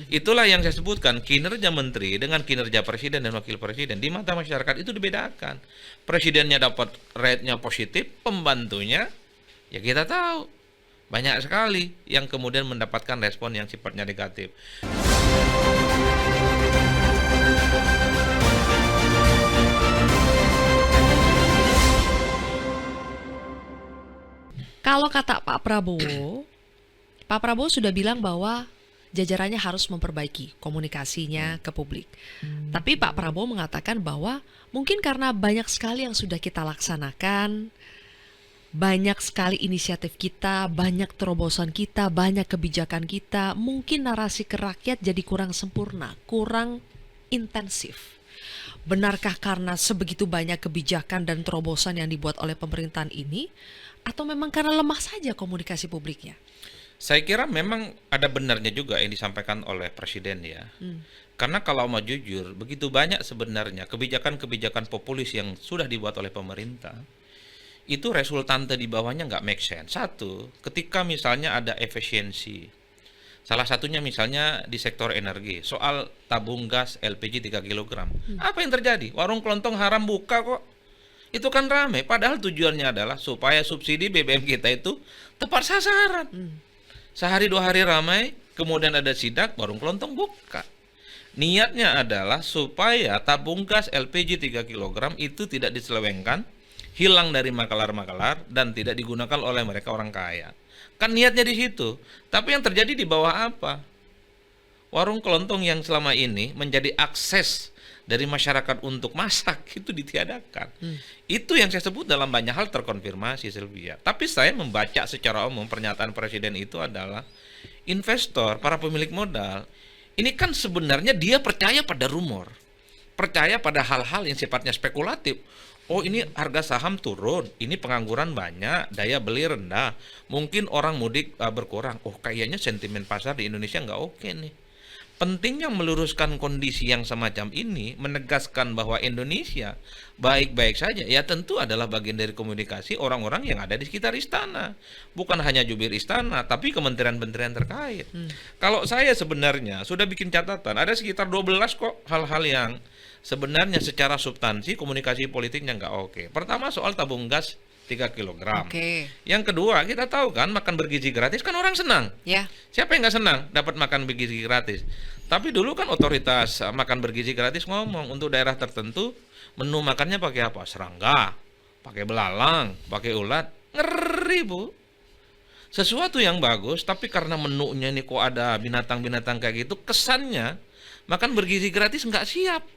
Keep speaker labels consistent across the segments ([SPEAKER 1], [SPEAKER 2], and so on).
[SPEAKER 1] Itulah yang saya sebutkan, kinerja menteri dengan kinerja presiden dan wakil presiden di mata masyarakat itu dibedakan. Presidennya dapat rate-nya positif, pembantunya ya kita tahu banyak sekali yang kemudian mendapatkan respon yang sifatnya negatif.
[SPEAKER 2] Kalau kata Pak Prabowo sudah bilang bahwa jajarannya harus memperbaiki komunikasinya ke publik. Tapi Pak Prabowo mengatakan bahwa mungkin karena banyak sekali yang sudah kita laksanakan, banyak sekali inisiatif kita, banyak terobosan kita, banyak kebijakan kita, mungkin narasi ke rakyat jadi kurang sempurna, kurang intensif. Benarkah karena sebegitu banyak kebijakan dan terobosan yang dibuat oleh pemerintahan ini, atau memang karena lemah saja komunikasi publiknya?
[SPEAKER 1] Saya kira memang ada benarnya juga yang disampaikan oleh presiden ya. Karena kalau mau jujur, begitu banyak sebenarnya kebijakan-kebijakan populis yang sudah dibuat oleh pemerintah, itu resultante di bawahnya nggak make sense. Satu, ketika misalnya ada efisiensi, salah satunya misalnya di sektor energi, soal tabung gas LPG 3 kg. Apa yang terjadi? Warung kelontong haram buka kok. Itu kan rame, padahal tujuannya adalah supaya subsidi BBM kita itu tepat sasaran. Sehari dua hari ramai, kemudian ada sidak, warung kelontong buka. Niatnya adalah supaya tabung gas LPG 3 kg itu tidak diselewengkan, hilang dari makelar-makelar, dan tidak digunakan oleh mereka orang kaya. Kan niatnya di situ. Tapi yang terjadi di bawah apa? Warung kelontong yang selama ini menjadi akses dari masyarakat untuk masak itu ditiadakan. Itu yang saya sebut dalam banyak hal terkonfirmasi, Sylvia. Tapi saya membaca secara umum pernyataan presiden itu adalah investor, para pemilik modal, ini kan sebenarnya dia percaya pada rumor, percaya pada hal-hal yang sifatnya spekulatif. Oh, ini harga saham turun, ini pengangguran banyak, daya beli rendah, mungkin orang mudik berkurang. Oh, kayaknya sentimen pasar di Indonesia nggak oke nih. Pentingnya meluruskan kondisi yang semacam ini, menegaskan bahwa Indonesia baik-baik saja, ya tentu adalah bagian dari komunikasi orang-orang yang ada di sekitar istana. Bukan hanya jubir istana, tapi kementerian-kementerian terkait. Kalau saya sebenarnya sudah bikin catatan, ada sekitar 12 kok hal-hal yang sebenarnya secara substansi komunikasi politiknya nggak oke. Pertama soal tabung gas 3 kg. Yang kedua, kita tahu kan makan bergizi gratis kan orang senang.
[SPEAKER 2] Ya.
[SPEAKER 1] Siapa yang nggak senang dapat makan bergizi gratis? Tapi dulu kan otoritas makan bergizi gratis ngomong untuk daerah tertentu menu makannya pakai apa? Serangga, pakai belalang, pakai ulat. Ngeri, Bu. Sesuatu yang bagus, tapi karena menunya ini kok ada binatang-binatang kayak gitu, kesannya makan bergizi gratis nggak siap.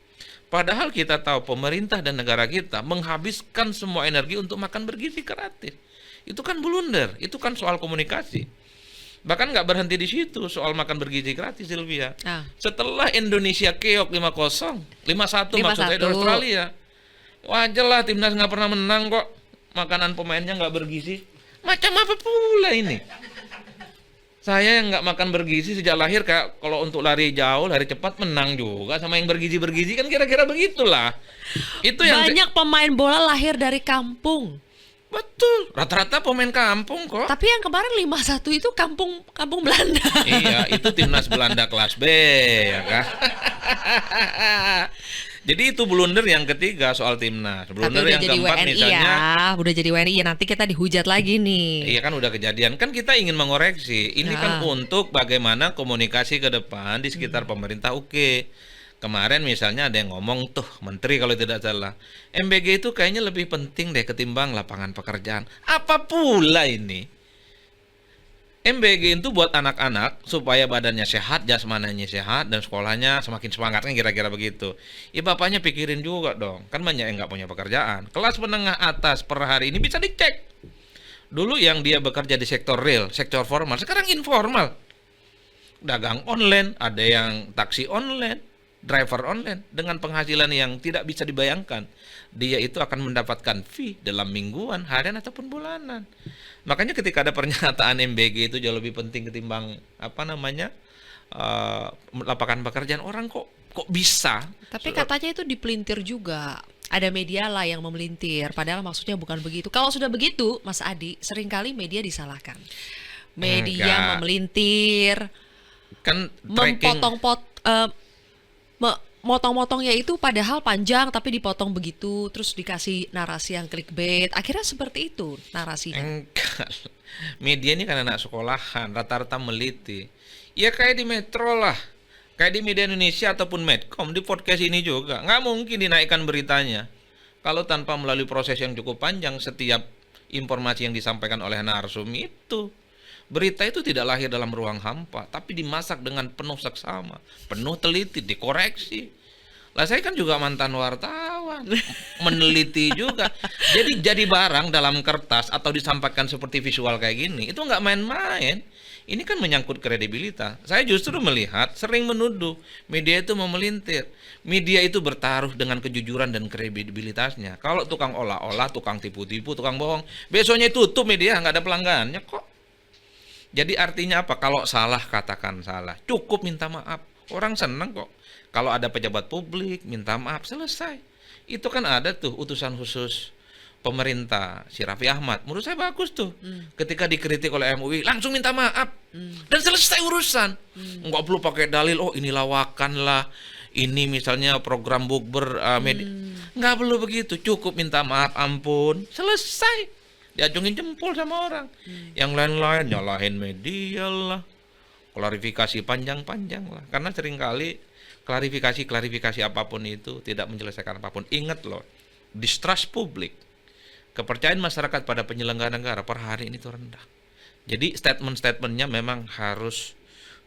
[SPEAKER 1] Padahal kita tahu pemerintah dan negara kita menghabiskan semua energi untuk makan bergizi gratis. Itu kan blunder, itu kan soal komunikasi. Bahkan nggak berhenti di situ soal makan bergizi gratis, Sylvia. Setelah Indonesia keok 5-0, 5-1 maksud saya di Australia. Wajar lah timnas nggak pernah menang kok. Makanan pemainnya nggak bergizi. Macam apa pula ini? Saya yang nggak makan bergizi sejak lahir, kayak kalau untuk lari jauh, lari cepat menang juga sama yang bergizi kan kira-kira begitulah. Itu yang
[SPEAKER 2] banyak pemain bola lahir dari kampung.
[SPEAKER 1] Betul, rata-rata pemain kampung kok.
[SPEAKER 2] Tapi yang kemarin 5-1 itu kampung Belanda.
[SPEAKER 1] Iya, itu timnas Belanda kelas B ya kan. Jadi itu blunder yang ketiga soal timnas. Blunder yang keempat
[SPEAKER 2] WNI
[SPEAKER 1] misalnya
[SPEAKER 2] ya, udah jadi WNI ya, nanti kita dihujat lagi nih.
[SPEAKER 1] Iya kan udah kejadian. Kan kita ingin mengoreksi. Ini kan untuk bagaimana komunikasi ke depan di sekitar pemerintah. Oke. Kemarin misalnya ada yang ngomong tuh menteri kalau tidak salah, MBG itu kayaknya lebih penting deh ketimbang lapangan pekerjaan. Apa pula ini? MBG itu buat anak-anak supaya badannya sehat, jasmaninya sehat, dan sekolahnya semakin semangat, kan kira-kira begitu. Ya bapaknya pikirin juga dong, kan banyak yang nggak punya pekerjaan. Kelas menengah atas per hari ini bisa dicek. Dulu yang dia bekerja di sektor real, sektor formal, sekarang informal. Dagang online, ada yang taksi online, driver online, dengan penghasilan yang tidak bisa dibayangkan. Dia itu akan mendapatkan fee dalam mingguan, harian, ataupun bulanan. Makanya ketika ada pernyataan MBG itu jauh lebih penting ketimbang lapangan pekerjaan, orang kok bisa.
[SPEAKER 2] Tapi katanya itu dipelintir juga. Ada media lah yang memelintir, padahal maksudnya bukan begitu. Kalau sudah begitu, Mas Adi, seringkali media disalahkan. Media memelintir,
[SPEAKER 1] Kan tracking
[SPEAKER 2] motong-motongnya itu padahal panjang tapi dipotong begitu terus dikasih narasi yang clickbait. Akhirnya seperti itu narasinya.
[SPEAKER 1] enggak. Media ini kan anak sekolahan, rata-rata meliti. Ya kayak di Metro lah. Kayak di Media Indonesia ataupun Medcom, di podcast ini juga. Nggak mungkin dinaikkan beritanya kalau tanpa melalui proses yang cukup panjang setiap informasi yang disampaikan oleh narsum itu. Berita itu tidak lahir dalam ruang hampa, tapi dimasak dengan penuh seksama, penuh teliti, dikoreksi. Lah saya kan juga mantan wartawan, meneliti juga. Jadi barang dalam kertas atau disampaikan seperti visual kayak gini, itu nggak main-main. Ini kan menyangkut kredibilitas. Saya justru melihat sering menuduh media itu memelintir. Media itu bertaruh dengan kejujuran dan kredibilitasnya. Kalau tukang olah-olah, tukang tipu-tipu, tukang bohong, besoknya tutup media, nggak ada pelanggannya kok. Jadi artinya apa? Kalau salah katakan salah. Cukup minta maaf. Orang senang kok. Kalau ada pejabat publik minta maaf, selesai. Itu kan ada tuh utusan khusus pemerintah si Raffi Ahmad. Menurut saya bagus tuh. Ketika dikritik oleh MUI langsung minta maaf. Dan selesai urusan. Nggak perlu pakai dalil, oh ini lawakan lah. Ini misalnya program bukber media. Nggak perlu begitu. Cukup minta maaf, ampun. Selesai. Diacungin jempol sama orang. Yang lain-lain nyalahin media lah, klarifikasi panjang-panjang lah. Karena seringkali klarifikasi apapun itu tidak menyelesaikan apapun. Ingat loh, distrust publik, kepercayaan masyarakat pada penyelenggara negara per hari ini tuh rendah. Jadi statement-statementnya memang harus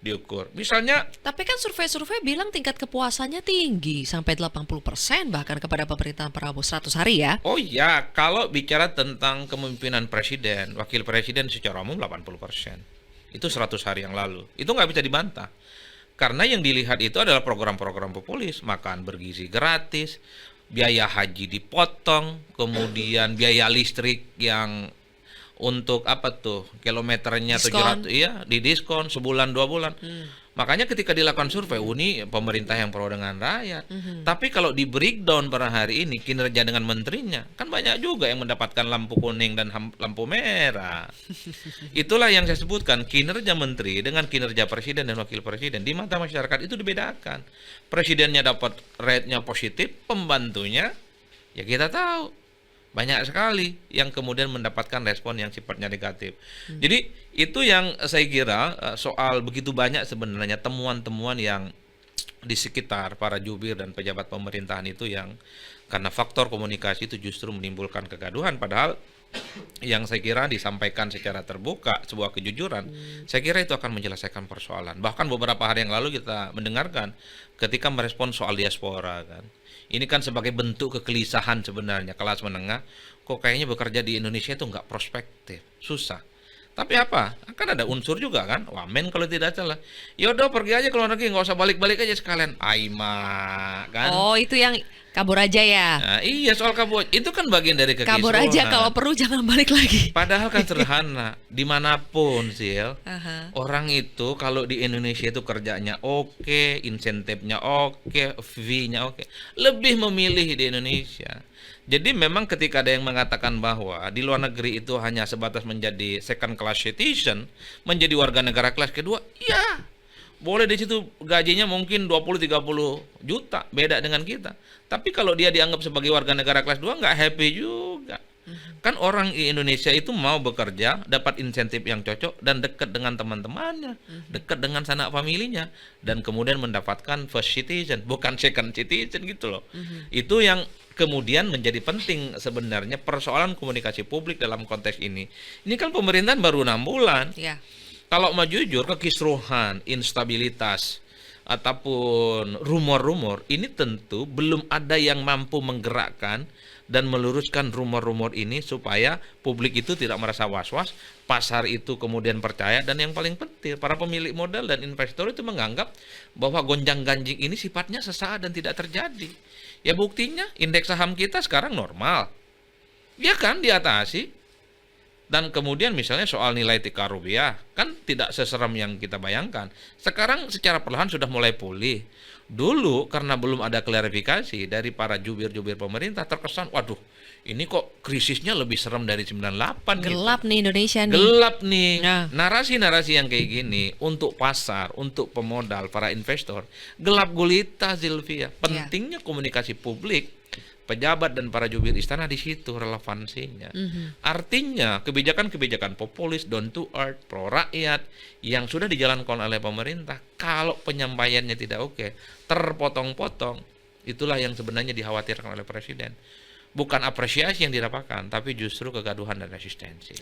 [SPEAKER 1] diukur. Misalnya,
[SPEAKER 2] Tapi kan survei-survei bilang tingkat kepuasannya tinggi sampai 80% bahkan kepada pemerintahan Prabowo 100 hari ya.
[SPEAKER 1] oh ya, kalau bicara tentang kepemimpinan presiden, wakil presiden secara umum 80%. Itu 100 hari yang lalu. Itu nggak bisa dibantah. Karena yang dilihat itu adalah program-program populis, makan bergizi gratis, biaya haji dipotong, kemudian biaya listrik yang untuk apa tuh kilometernya
[SPEAKER 2] Diskon.
[SPEAKER 1] 700, iya didiskon sebulan 2 bulan. Makanya ketika dilakukan survei, ini pemerintah yang pro dengan rakyat. Tapi kalau di breakdown per hari ini kinerja dengan menterinya, kan banyak juga yang mendapatkan lampu kuning dan lampu merah. Itulah yang saya sebutkan, kinerja menteri dengan kinerja presiden dan wakil presiden di mata masyarakat itu dibedakan. Presidennya dapat rate-nya positif, pembantunya ya kita tahu banyak sekali yang kemudian mendapatkan respon yang sifatnya negatif. Jadi itu yang saya kira soal begitu banyak sebenarnya temuan-temuan yang di sekitar para jubir dan pejabat pemerintahan itu yang karena faktor komunikasi itu justru menimbulkan kegaduhan. Padahal yang saya kira disampaikan secara terbuka, sebuah kejujuran, saya kira itu akan menyelesaikan persoalan. Bahkan beberapa hari yang lalu kita mendengarkan ketika merespon soal diaspora kan. Ini kan sebagai bentuk kegelisahan sebenarnya kelas menengah, kok kayaknya bekerja di Indonesia itu nggak prospektif, susah. Tapi apa? Akan ada unsur juga kan, wamen kalau tidak salah. Yaudah pergi aja ke luar negeri, nggak usah balik-balik aja sekalian. Aima kan.
[SPEAKER 2] Oh, itu yang kabur aja ya.
[SPEAKER 1] Nah, iya soal kabur, itu kan bagian dari kekisruhan.
[SPEAKER 2] Kabur aja kalau perlu jangan balik lagi.
[SPEAKER 1] Padahal kan sederhana, dimanapun Sil,
[SPEAKER 2] Aha.
[SPEAKER 1] orang itu kalau di Indonesia itu kerjanya oke, insentifnya oke, fee-nya oke, lebih memilih di Indonesia. Jadi memang ketika ada yang mengatakan bahwa di luar negeri itu hanya sebatas menjadi second class citizen, menjadi warga negara kelas kedua, ya boleh di situ gajinya mungkin 20-30 juta, beda dengan kita. Tapi kalau dia dianggap sebagai warga negara kelas 2 nggak happy juga. Kan orang di Indonesia itu mau bekerja, dapat insentif yang cocok dan dekat dengan teman-temannya, dekat dengan sanak familinya, dan kemudian mendapatkan first citizen, bukan second citizen gitu loh. Itu yang kemudian menjadi penting sebenarnya persoalan komunikasi publik dalam konteks ini. Ini kan pemerintahan baru 6 bulan.
[SPEAKER 2] Ya.
[SPEAKER 1] Kalau mau jujur, kekisruhan, instabilitas, ataupun rumor-rumor, ini tentu belum ada yang mampu menggerakkan dan meluruskan rumor-rumor ini supaya publik itu tidak merasa was-was, pasar itu kemudian percaya, dan yang paling penting, para pemilik modal dan investor itu menganggap bahwa gonjang-ganjing ini sifatnya sesaat dan tidak terjadi. Ya buktinya, indeks saham kita sekarang normal. Ya kan, diatasi. Dan kemudian misalnya soal nilai tukar rupiah, kan tidak seseram yang kita bayangkan. Sekarang secara perlahan sudah mulai pulih. Dulu karena belum ada klarifikasi dari para jubir-jubir pemerintah, terkesan, waduh, ini kok krisisnya lebih serem dari 98 gitu.
[SPEAKER 2] Gelap nih Indonesia nih.
[SPEAKER 1] Gelap nih.
[SPEAKER 2] Nah.
[SPEAKER 1] Narasi-narasi yang kayak gini untuk pasar, untuk pemodal, para investor, gelap gulita, Zilvia. Pentingnya komunikasi publik, pejabat dan para jubir istana di situ relevansinya. Artinya kebijakan-kebijakan populis, down to earth, pro rakyat yang sudah dijalankan oleh pemerintah, kalau penyampaiannya tidak oke, terpotong-potong, itulah yang sebenarnya dikhawatirkan oleh presiden. Bukan apresiasi yang didapatkan, tapi justru kegaduhan dan resistensi.